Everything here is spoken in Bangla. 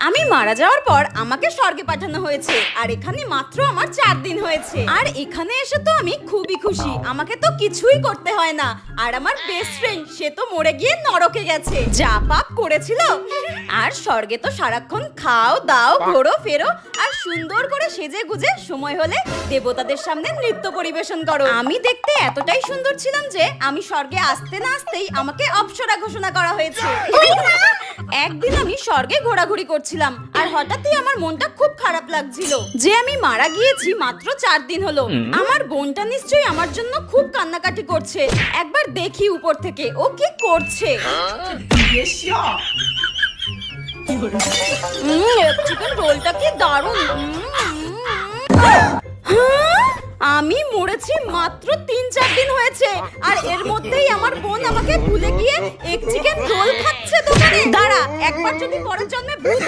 আমি মারা যাওয়ার পর আমাকে স্বর্গে পাঠানো হয়েছে, আর এখানে মাত্র আমার 4 দিন হয়েছে। আর এখানে এসে তো আমি খুবই খুশি, আমাকে তো কিছুই করতে হয় না। আর আমার বেস্ট ফ্রেন্ড সে তো মরে গিয়ে নরকে গেছে, যা পাপ করেছিল। আর স্বর্গে তো সারাক্ষণ খাও দাও ঘোরো ফেরো আর সুন্দর করে সেজে গুজে সময় হলে দেবতাদের সামনে নৃত্য পরিবেশন করো। আমি দেখতে এতটাই সুন্দর ছিলাম যে আমি স্বর্গে আসতে না আসতেই আমাকে অপ্সরা ঘোষণা করা হয়েছে। একদিন আমি স্বর্গে ঘোরাঘুরি করছিলাম আর হঠাৎই আমার মনটা খুব খারাপ লাগছিল যে আমি মারা গিয়েছি মাত্র 4 দিন হলো। আমার বোনটা নিশ্চয়ই আমার জন্য খুব কান্নাকাটি করছে, একবার দেখি উপর থেকে ও কি করছে। চিকেন রোলটা কি দারুণ। আমি মরেছি মাত্র 3-4 দিন হয়েছে, আর এর মধ্যেই আমার বোন আমাকে ভুলে গিয়ে এক চিকেন রোল খাচ্ছে দোকানে। দাঁড়া, একবার যদি পরের জন্মে ভূত